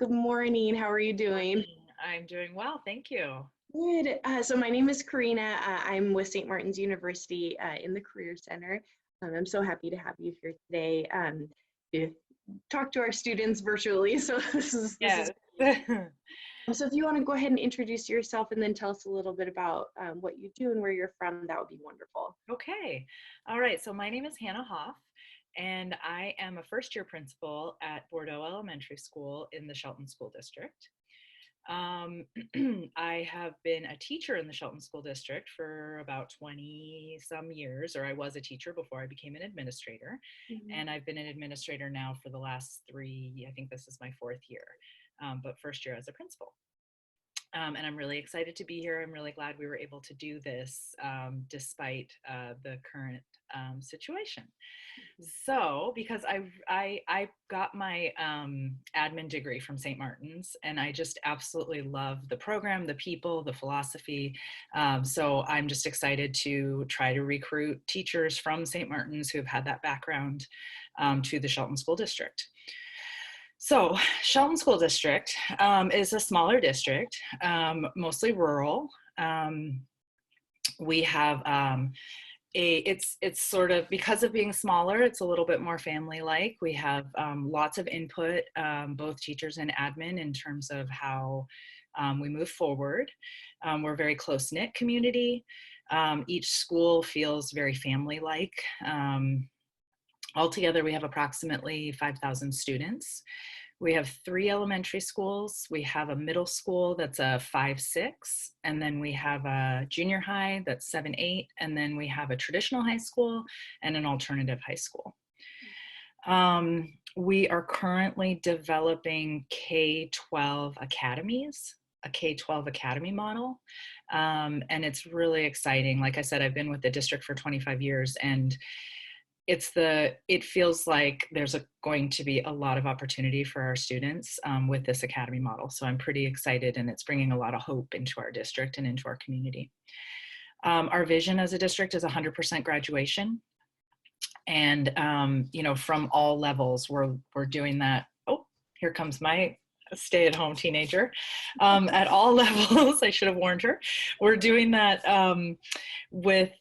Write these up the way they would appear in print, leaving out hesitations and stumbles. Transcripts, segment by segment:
Good morning. How are you doing? I'm doing well, thank you. Good. So my name is Karina. I'm with St. Martin's University in the Career Center. I'm so happy to have you here today to talk to our students virtually. So this is Yes. so if you want to go ahead and introduce yourself and then tell us a little bit about what you do and where you're from, that would be wonderful. Okay. All right. So my name is Hannah Hoff, and I am a first year principal at Bordeaux Elementary School in the Shelton School District. Um, I have been a teacher in the Shelton School District for about 20 some years, or I was a teacher before I became an administrator. Mhm. And I've been an administrator now for the last three, I think this is my fourth year, but first year as a principal. And I'm really excited to be here. I'm really glad we were able to do this despite the current situation. So, because I got my admin degree from St. Martin's, and I just absolutely love the program, the people, the philosophy. So I'm just excited to try to recruit teachers from St. Martin's who have had that background to the Shelton School District. So, Shelton School District is a smaller district, mostly rural. We have it's sort of, because of being smaller, it's a little bit more family like. We have lots of input, both teachers and admin, in terms of how we move forward. We're a very close knit community. Each school feels very family like. Altogether, we have approximately 5,000 students. We have three elementary schools. We have a middle school that's a 5-6, and then we have a junior high that's 7-8, and then we have a traditional high school and an alternative high school. We are currently developing K-12 academies, a K-12 academy model, and it's really exciting. Like I said, I've been with the district for 25 years, and it feels like there's going to be a lot of opportunity for our students with this academy model. So I'm pretty excited, and it's bringing a lot of hope into our district and into our community. Our vision as a district is 100% graduation. And, from all levels, we're doing that. Oh, here comes my stay-at-home teenager. At all levels, I should have warned her. We're doing that with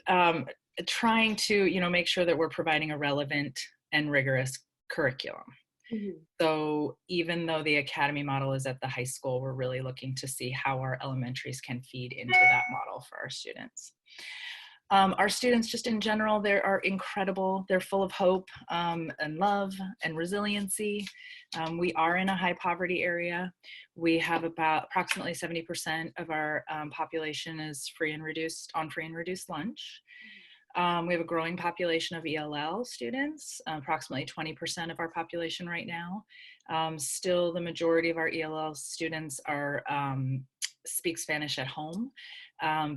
trying to make sure that we're providing a relevant and rigorous curriculum. Mhm. So even though the academy model is at the high school, we're really looking to see how our elementaries can feed into that model for our students. Our students, just in general, they are incredible. They're full of hope and love and resiliency. We are in a high poverty area. We have about approximately 70% of our population is free and reduced lunch. We have a growing population of ELL students, approximately 20% of our population right now. Still, the majority of our ELL students are speak Spanish at home,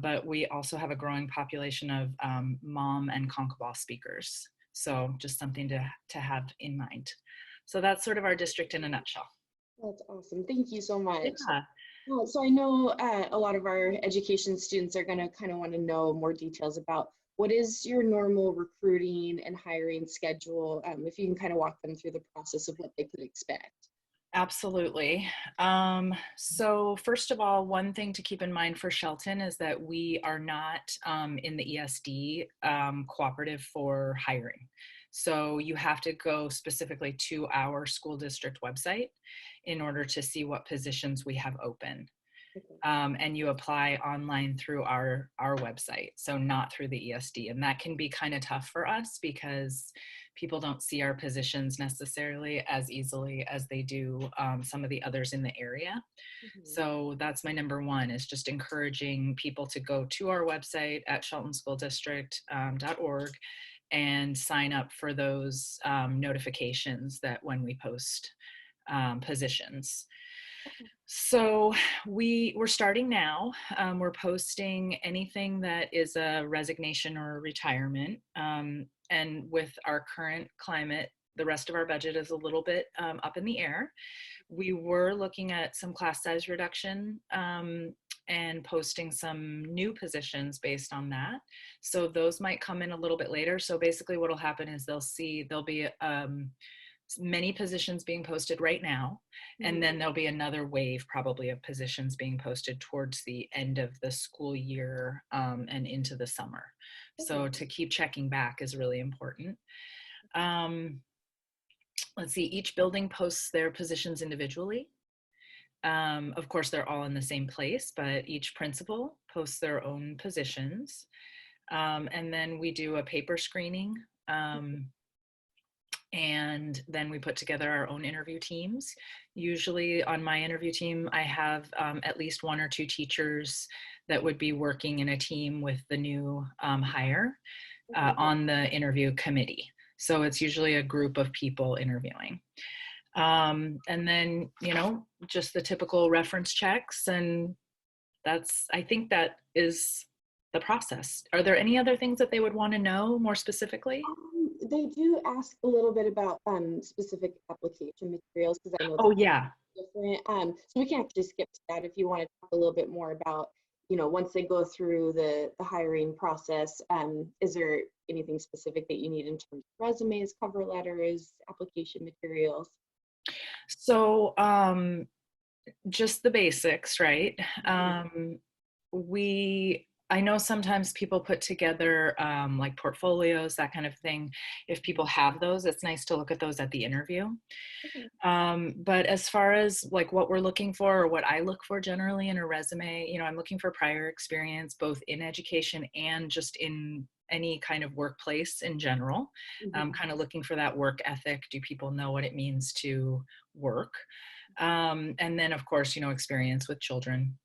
but we also have a growing population of Mom and Concobar speakers. So just something to have in mind. So that's sort of our district in a nutshell. That's awesome. Thank you so much. Yeah. So I know a lot of our education students are going to kind of want to know more details about what is your normal recruiting and hiring schedule, if you can kind of walk them through the process of what they could expect. Absolutely. So first of all, one thing to keep in mind for Shelton is that we are not in the ESD cooperative for hiring. So you have to go specifically to our school district website in order to see what positions we have open. Okay. And you apply online through our website, so not through the ESD. And that can be kind of tough for us because people don't see our positions necessarily as easily as they do some of the others in the area. Mhm. So that's my number one, is just encouraging people to go to our website at sheltonschooldistrict.org and sign up for those notifications that when we post positions. So we're starting now. We're posting anything that is a resignation or a retirement. And with our current climate, the rest of our budget is a little bit up in the air. We were looking at some class size reduction and posting some new positions based on that. So those might come in a little bit later. So basically what will happen is there'll be many positions being posted right now, and then there'll be another wave probably of positions being posted towards the end of the school year and into the summer. So to keep checking back is really important. Let's see, each building posts their positions individually. Of course, they're all in the same place, but each principal posts their own positions. And then we do a paper screening. And then we put together our own interview teams. Usually on my interview team, I have at least 1 or 2 teachers that would be working in a team with the new hire on the interview committee. So it's usually a group of people interviewing. And then, just the typical reference checks. And I think that is the process. Are there any other things that they would want to know more specifically? They do ask a little bit about specific application materials, because I know Oh, yeah. different. So we can actually skip to that if you want to talk a little bit more about, once they go through the hiring process, is there anything specific that you need in terms of resumes, cover letters, application materials? So just the basics, right? I know sometimes people put together like portfolios, that kind of thing. If people have those, it's nice to look at those at the interview. But as far as like what we're looking for, or what I look for generally in a resume, I'm looking for prior experience, both in education and just in any kind of workplace in general. Kind of looking for that work ethic. Do people know what it means to work? And then of course, experience with children.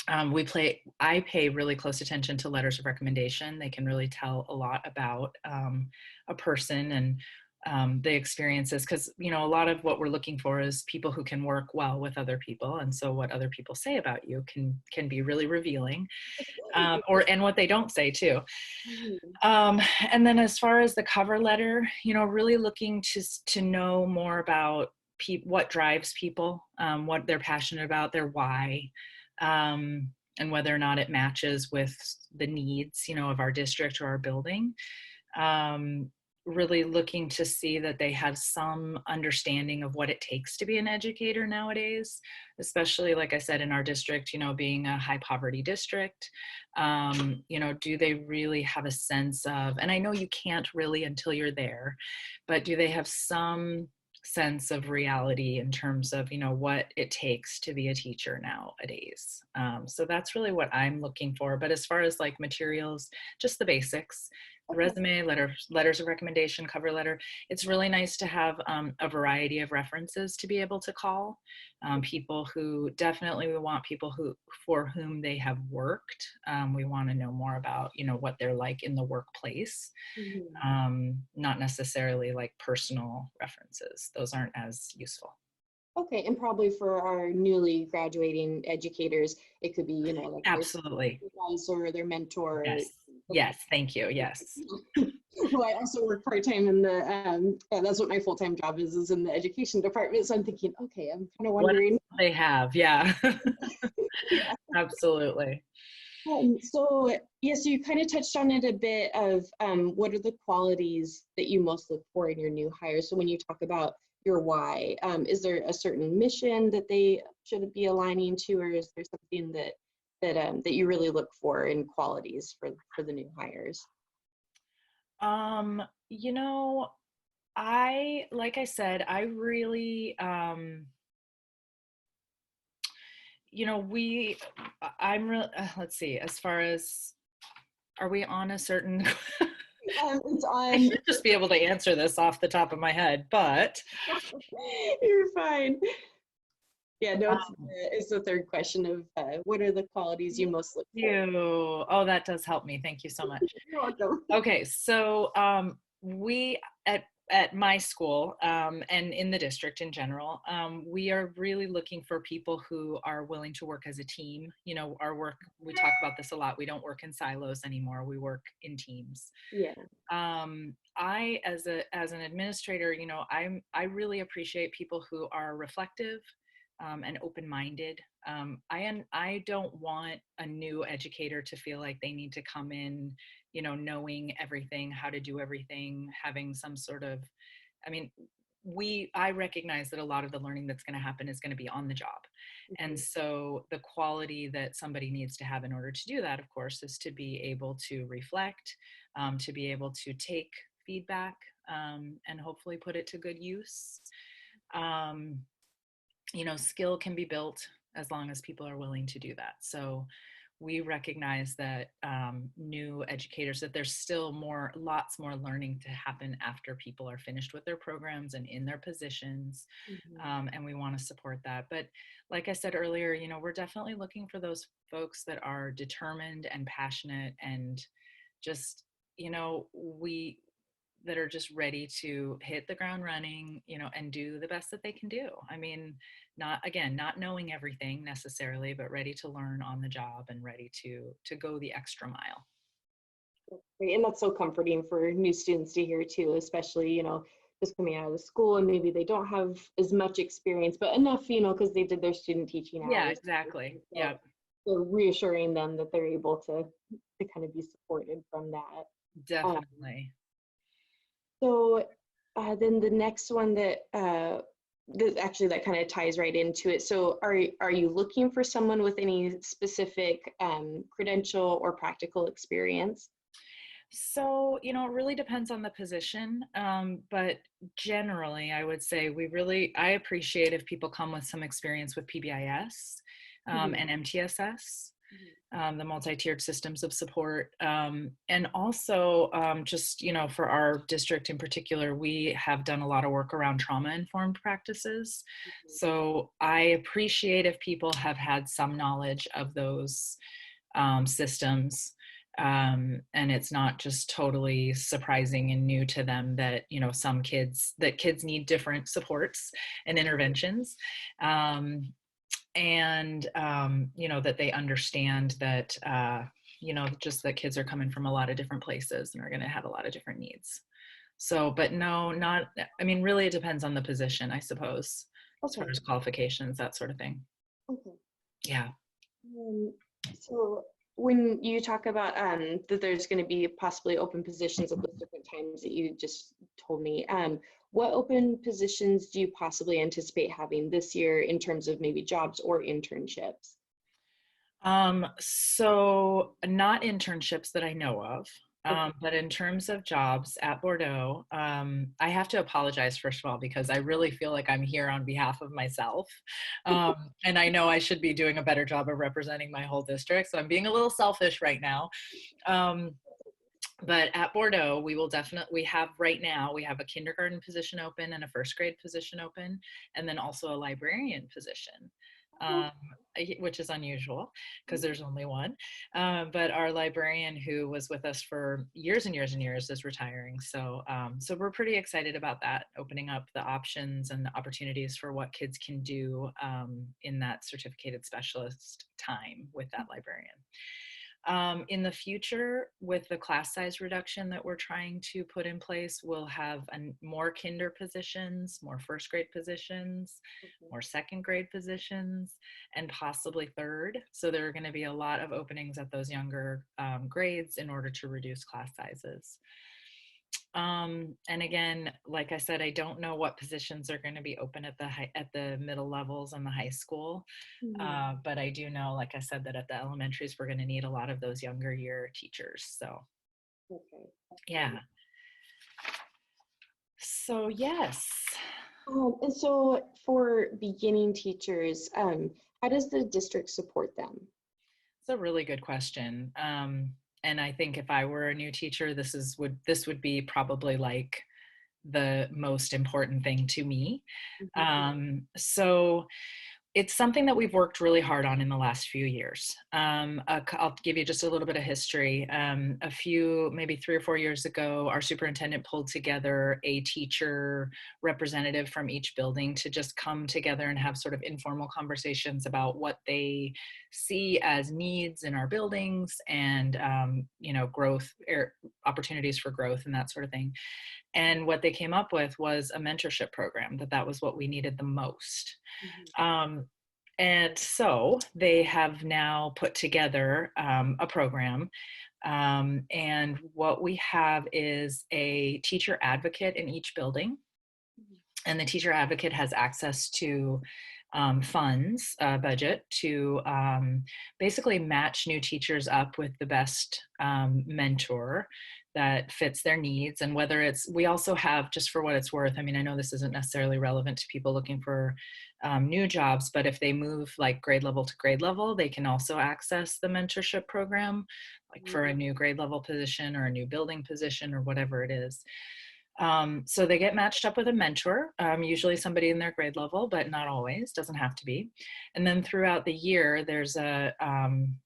I pay really close attention to letters of recommendation. They can really tell a lot about a person and the experiences, because a lot of what we're looking for is people who can work well with other people, and so what other people say about you can be really revealing, and what they don't say too. And then as far as the cover letter, really looking to know more about what drives people, what they're passionate about, their why. And whether or not it matches with the needs, of our district or our building. Really looking to see that they have some understanding of what it takes to be an educator nowadays, especially, like I said, in our district, being a high poverty district. Do they really have a sense of, and I know you can't really until you're there, but do they have some sense of reality in terms of what it takes to be a teacher nowadays? So that's really what I'm looking for. But as far as like materials, just the basics: resume, letters of recommendation, cover letter. It's really nice to have a variety of references to be able to call people who definitely, we want people for whom they have worked. We want to know more about what they're like in the workplace. Not necessarily like personal references. Those aren't as useful. Okay, and probably for our newly graduating educators, it could be, like Absolutely. their supervisor, their mentor. Yes. Yes. Thank you. Yes. Well, I also work part-time in the, that's what my full-time job is in the education department. So I'm thinking, okay, I'm kind of wondering. What they have. Yeah. Yeah. Absolutely. So yes, you kind of touched on it a bit of what are the qualities that you most look for in your new hire? So when you talk about your why, is there a certain mission that they should be aligning to, or is there something that you really look for in qualities for the new hires? Like I said, I really let's see, as far as, are we on a certain It's on. I should just be able to answer this off the top of my head, but You're fine. Yeah, no, it's the third question of what are the qualities you most look for? Oh, that does help me. Thank you so much. You're welcome. Okay, so we at my school and in the district in general, we are really looking for people who are willing to work as a team. Our work, we talk about this a lot. We don't work in silos anymore. We work in teams. Yeah. I, as an administrator, I really appreciate people who are reflective and open-minded. I don't want a new educator to feel like they need to come in, knowing everything, how to do everything, having some sort of, I mean, I recognize that a lot of the learning that's going to happen is going to be on the job. And so the quality that somebody needs to have in order to do that, of course, is to be able to reflect, to be able to take feedback, and hopefully put it to good use. Um, skill can be built as long as people are willing to do that. So we recognize that new educators, that there's still lots more learning to happen after people are finished with their programs and in their positions. And we want to support that. But like I said earlier, we're definitely looking for those folks that are determined and passionate and just, we that are just ready to hit the ground running, and do the best that they can do. I mean, not knowing everything necessarily, but ready to learn on the job and ready to go the extra mile. Great. And that's so comforting for new students to hear too, especially, just coming out of the school and maybe they don't have as much experience, but enough, because they did their student teaching Yeah, hours. exactly. So, Yeah, so reassuring them that they're able to kind of be supported from that. definitely. So then the next one that that kind of ties right into it. So are you looking for someone with any specific credential or practical experience? So, it really depends on the position. But generally, I would say I appreciate if people come with some experience with PBIS and MTSS, the multi-tiered systems of support. And also just, for our district in particular, we have done a lot of work around trauma-informed practices. So I appreciate if people have had some knowledge of those systems. And it's not just totally surprising and new to them that kids need different supports and interventions, and that they understand that just that kids are coming from a lot of different places and are going to have a lot of different needs. So, but no, not, I mean, really it depends on the position, I suppose, as far as qualifications, that sort of thing. Okay. Yeah. So when you talk about that there's going to be possibly open positions at those different times that you just told me, what open positions do you possibly anticipate having this year in terms of maybe jobs or internships? So not internships that I know of. But in terms of jobs at Bordeaux, I have to apologize, first of all, because I really feel like I'm here on behalf of myself. And I know I should be doing a better job of representing my whole district. So I'm being a little selfish right now. But at Bordeaux, we have a kindergarten position open and a first grade position open, and then also a librarian position. Which is unusual because there's only one. But our librarian, who was with us for years and years and years, is retiring. So we're pretty excited about that, opening up the options and the opportunities for what kids can do in that certificated specialist time with that librarian. In the future, with the class size reduction that we're trying to put in place, we'll have more kinder positions, more first grade positions, more second grade positions, and possibly third. So there are going to be a lot of openings at those younger grades in order to reduce class sizes. And again, like I said, I don't know what positions are going to be open at the middle levels and the high school. But I do know, like I said, that at the elementaries, we're going to need a lot of those younger year teachers. So, yeah. So, yes. And so for beginning teachers, how does the district support them? It's a really good question. And I think if I were a new teacher, this would be probably like the most important thing to me. So it's something that we've worked really hard on in the last few years. I'll give you just a little bit of history. Maybe 3 or 4 years ago, our superintendent pulled together a teacher representative from each building to just come together and have sort of informal conversations about what they see as needs in our buildings and, growth, opportunities for growth and that sort of thing. And what they came up with was a mentorship program, that was what we needed the most. And so they have now put together a program. And what we have is a teacher advocate in each building. And the teacher advocate has access to funds, budget to basically match new teachers up with the best mentor that fits their needs. And whether it's, we also have, just for what it's worth, I mean, I know this isn't necessarily relevant to people looking for new jobs, but if they move like grade level to grade level, they can also access the mentorship program, like for a new grade level position or a new building position or whatever it is. So they get matched up with a mentor, usually somebody in their grade level, but not always, doesn't have to be. And then throughout the year, there's a,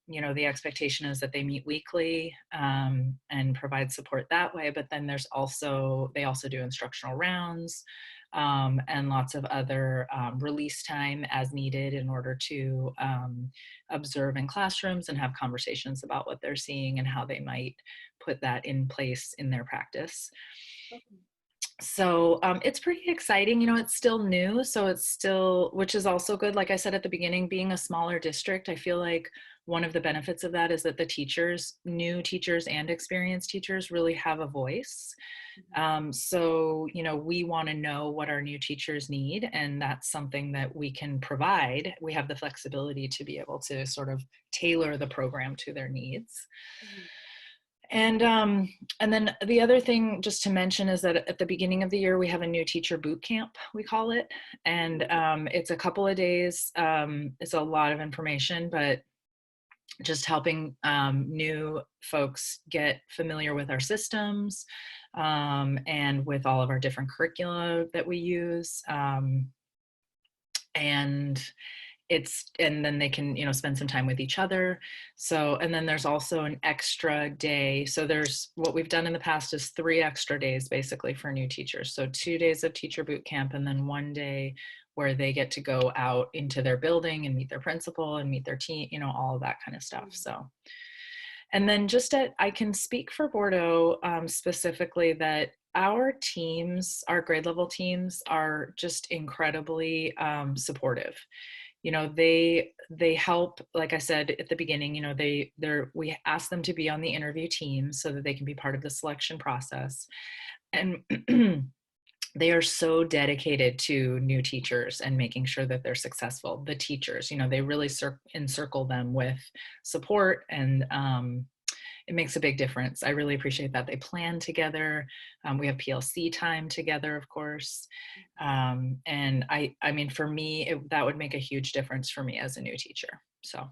the expectation is that they meet weekly and provide support that way. But then there's also, they also do instructional rounds and lots of other release time as needed in order to observe in classrooms and have conversations about what they're seeing and how they might put that in place in their practice. So it's pretty exciting. It's still new, so it's still, which is also good. Like I said at the beginning, being a smaller district, I feel like one of the benefits of that is that the teachers, new teachers and experienced teachers, really have a voice. So, we want to know what our new teachers need, and that's something that we can provide. We have the flexibility to be able to sort of tailor the program to their needs. And then the other thing just to mention is that at the beginning of the year, we have a new teacher boot camp, we call it. And it's a couple of days. It's a lot of information, but just helping new folks get familiar with our systems and with all of our different curricula that we use. And then they can spend some time with each other. So, and then there's also an extra day. So there's, what we've done in the past is 3 extra days basically for new teachers. So 2 days of teacher boot camp, and then 1 day where they get to go out into their building and meet their principal and meet their team, all of that kind of stuff. So, and then I can speak for Bordeaux specifically that our teams, our grade level teams, are just incredibly supportive. They help, like I said at the beginning, we ask them to be on the interview team so that they can be part of the selection process. And they are so dedicated to new teachers and making sure that they're successful. The teachers, they really encircle them with support, and it makes a big difference. I really appreciate that. They plan together. We have PLC time together, of course. And I mean, for me, that would make a huge difference for me as a new teacher. So.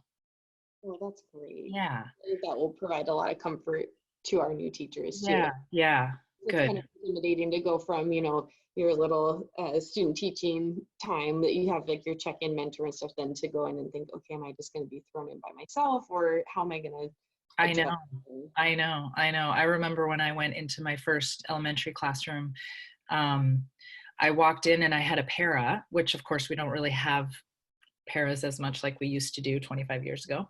Well, that's great. Yeah. I think that will provide a lot of comfort to our new teachers too. Yeah. It's Good. kind of intimidating to go from, your little student teaching time that you have, like your check-in mentor and stuff, then to go in and think, okay, am I just going to be thrown in by myself, or how am I going to I know. I remember when I went into my first elementary classroom, I walked in and I had a para, which of course we don't really have paras as much like we used to do 25 years ago.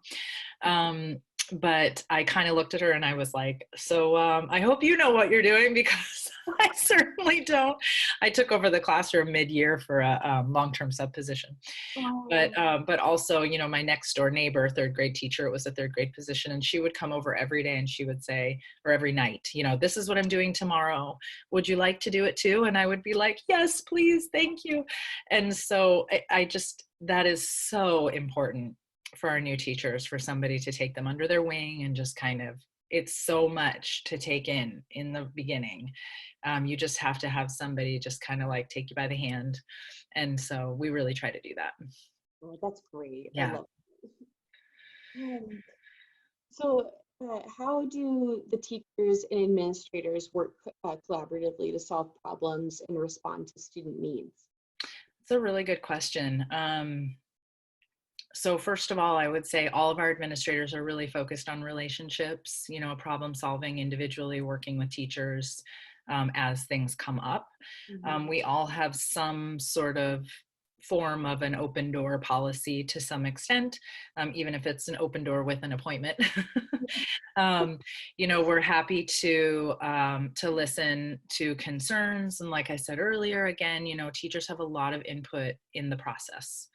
But I kind of looked at her and I was like, so I hope you know what you're doing, because I certainly don't. I took over the classroom mid-year for a long-term sub position. But also, my next door neighbor, third grade teacher, it was a third grade position, and she would come over every day and she would say, or every night, this is what I'm doing tomorrow. Would you like to do it too? And I would be like, yes, please, thank you. And so that is so important for our new teachers, for somebody to take them under their wing and just kind of, it's so much to take in the beginning. You just have to have somebody just kind of like take you by the hand. And so we really try to do that. Oh, that's great. Yeah. I love it. So how do the teachers and administrators work collaboratively to solve problems and respond to student needs? It's a really good question. So first of all, I would say all of our administrators are really focused on relationships, problem solving individually, working with teachers as things come up. We all have some sort of form of an open door policy to some extent, even if it's an open door with an appointment. We're happy to listen to concerns. And like I said earlier, again, teachers have a lot of input in the process.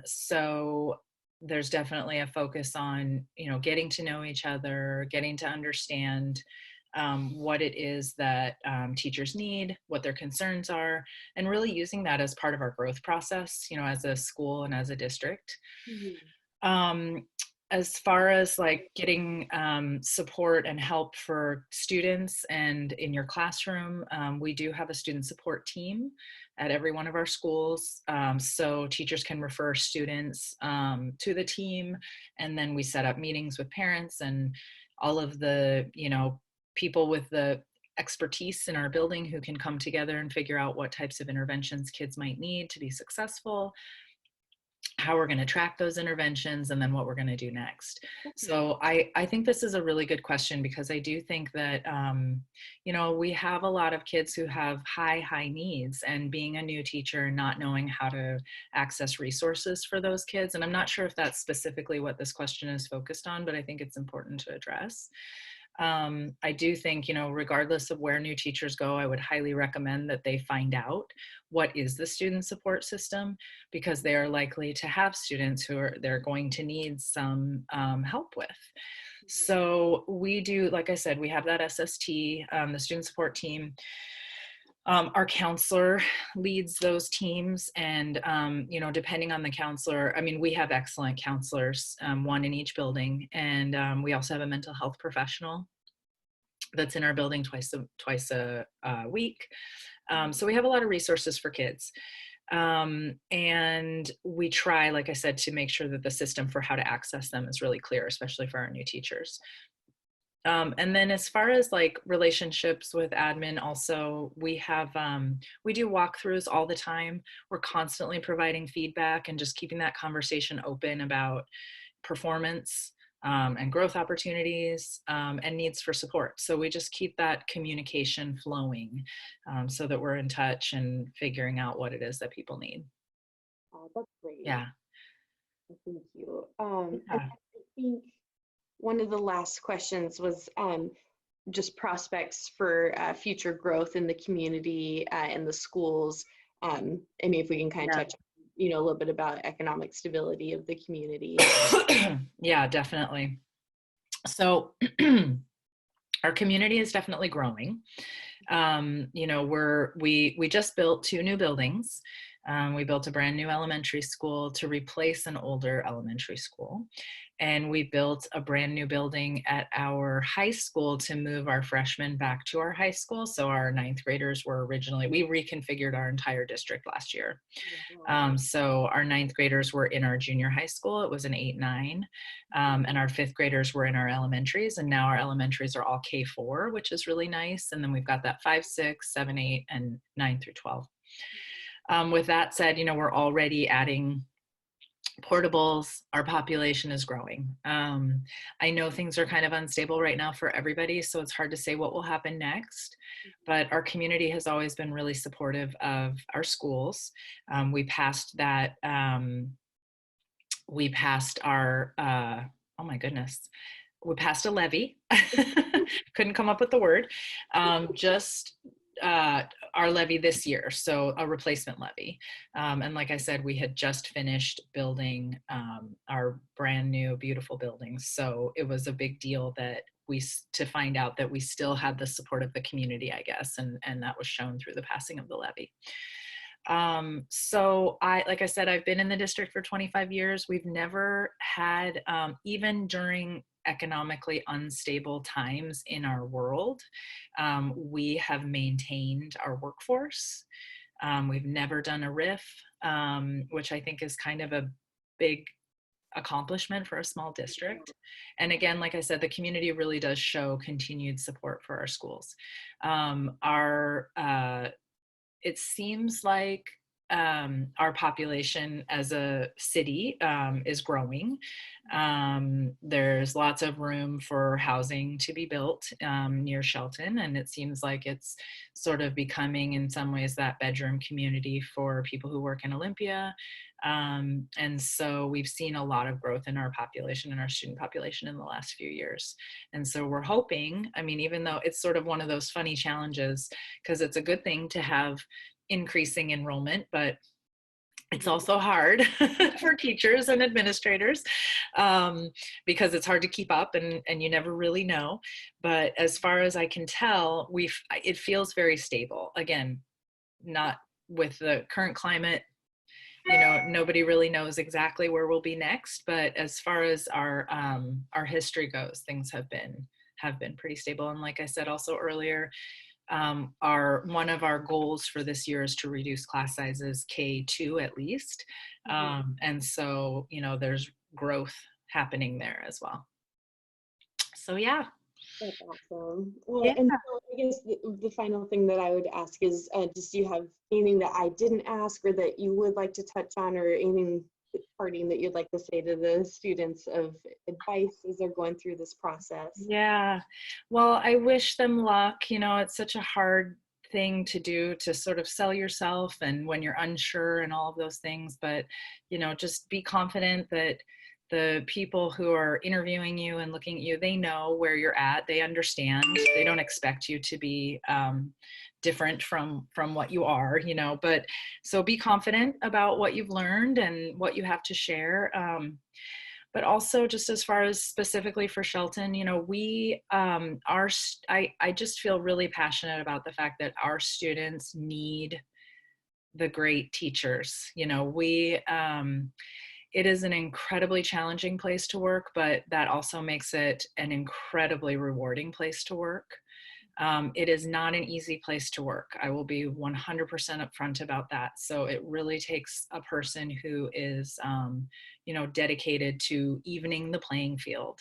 So there's definitely a focus on, getting to know each other, getting to understand what it is that teachers need, what their concerns are, and really using that as part of our growth process, as a school and as a district. Mhm. Um, as far as like getting support and help for students and in your classroom, we do have a student support team at every one of our schools. So teachers can refer students to the team, and then we set up meetings with parents and all of the, people with the expertise in our building who can come together and figure out what types of interventions kids might need to be successful, how we're going to track those interventions, and then what we're going to do next. So I think this is a really good question, because I do think that, we have a lot of kids who have high needs, and being a new teacher and not knowing how to access resources for those kids. And I'm not sure if that's specifically what this question is focused on, but I think it's important to address. I do think, regardless of where new teachers go, I would highly recommend that they find out what is the student support system, because they are likely to have students who they're going to need some help with. So we do, like I said, we have that SST, the student support team. Our counselor leads those teams, and depending on the counselor, we have excellent counselors, one in each building, and we also have a mental health professional that's in our building twice a week. So we have a lot of resources for kids. And we try, like I said, to make sure that the system for how to access them is really clear, especially for our new teachers. And then as far as like relationships with admin, also we do walkthroughs all the time. We're constantly providing feedback and just keeping that conversation open about performance, and growth opportunities, and needs for support. So we just keep that communication flowing, so that we're in touch and figuring out what it is that people need. Oh, that's great. Yeah. Thank you. And Yeah. I think one of the last questions was just prospects for future growth in the community and the schools. If we can kind of Yeah. touch, a little bit about economic stability of the community. Yeah, definitely. So our community is definitely growing. We just built 2 new buildings. We built a brand new elementary school to replace an older elementary school. And we built a brand new building at our high school to move our freshmen back to our high school. So our 9th graders were we reconfigured our entire district last year. So our 9th graders were in our junior high school. It was an 8-9. And our 5th graders were in our elementaries. And now our elementaries are all K4, which is really nice. And then we've got that 5, 6, 7, 8, and 9 through 12. With that said, we're already adding portables. Our population is growing. I know things are kind of unstable right now for everybody, so it's hard to say what will happen next, but our community has always been really supportive of our schools. We passed oh my goodness, we passed a levy. Couldn't come up with the word. Just our levy this year, so a replacement levy. And like I said, we had just finished building our brand new beautiful buildings, so it was a big deal that to find out that we still had the support of the community, I guess, and that was shown through the passing of the levy. So like I said, I've been in the district for 25 years. We've never had, even during economically unstable times in our world, we have maintained our workforce. We've never done a RIF, which I think is kind of a big accomplishment for a small district. And again, like I said, the community really does show continued support for our schools. It seems like our population as a city is growing. There's lots of room for housing to be built near Shelton, and it seems like it's sort of becoming in some ways that bedroom community for people who work in Olympia. And so we've seen a lot of growth in our population and our student population in the last few years. And so we're hoping, even though it's sort of one of those funny challenges, because it's a good thing to have increasing enrollment, but It's also hard for teachers and administrators because it's hard to keep up and you never really know. But as far as I can tell, it feels very stable. Again, not with the current climate, nobody really knows exactly where we'll be next. But as far as our history goes, things have been pretty stable. And like I said also earlier, one of our goals for this year is to reduce class sizes K2 at least. And so, there's growth happening there as well. So yeah. That's awesome. Well, Yeah. and so I guess the final thing that I would ask is, just do you have anything that I didn't ask or that you would like to touch on, or anything parting that you'd like to say to the students of advice as they're going through this process? Yeah. Well, I wish them luck. It's such a hard thing to do, to sort of sell yourself and when you're unsure and all of those things. But, just be confident that the people who are interviewing you and looking at you, they know where you're at. They understand. They don't expect you to be different from what you are, but so be confident about what you've learned and what you have to share. But also, just as far as specifically for Shelton, I just feel really passionate about the fact that our students need the great teachers. It is an incredibly challenging place to work, but that also makes it an incredibly rewarding place to work. It is not an easy place to work. I will be 100% upfront about that. So it really takes a person who is, dedicated to evening the playing field.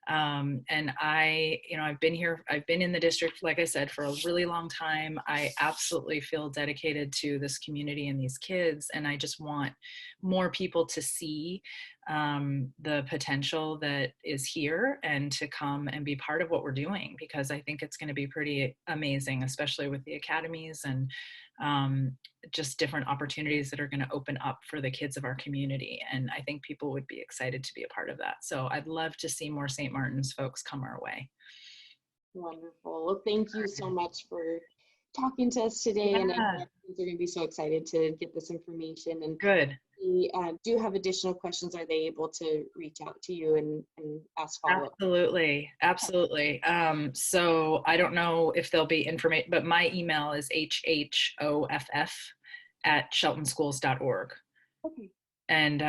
And I've been in the district, like I said, for a really long time. I absolutely feel dedicated to this community and these kids. And I just want more people to see the potential that is here and to come and be part of what we're doing, because I think it's going to be pretty amazing, especially with the academies and just different opportunities that are going to open up for the kids of our community. And I think people would be excited to be a part of that. So I'd love to see more St. Martin's folks come our way. Wonderful. Well, thank you so much for talking to us today. And I know our kids are going to be so excited to get this information. And Good. we do have additional questions. Are they able to reach out to you and ask follow-up? Absolutely. So I don't know if there'll be information, but my email is hhoff@sheltonschools.org. Okay. And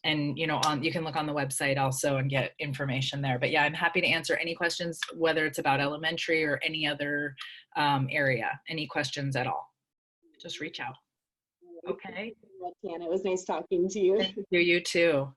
and you can look on the website also and get information there. But yeah, I'm happy to answer any questions, whether it's about elementary or any other area. Any questions at all, just reach out. Okay. It was nice talking to you. Thank you. You too.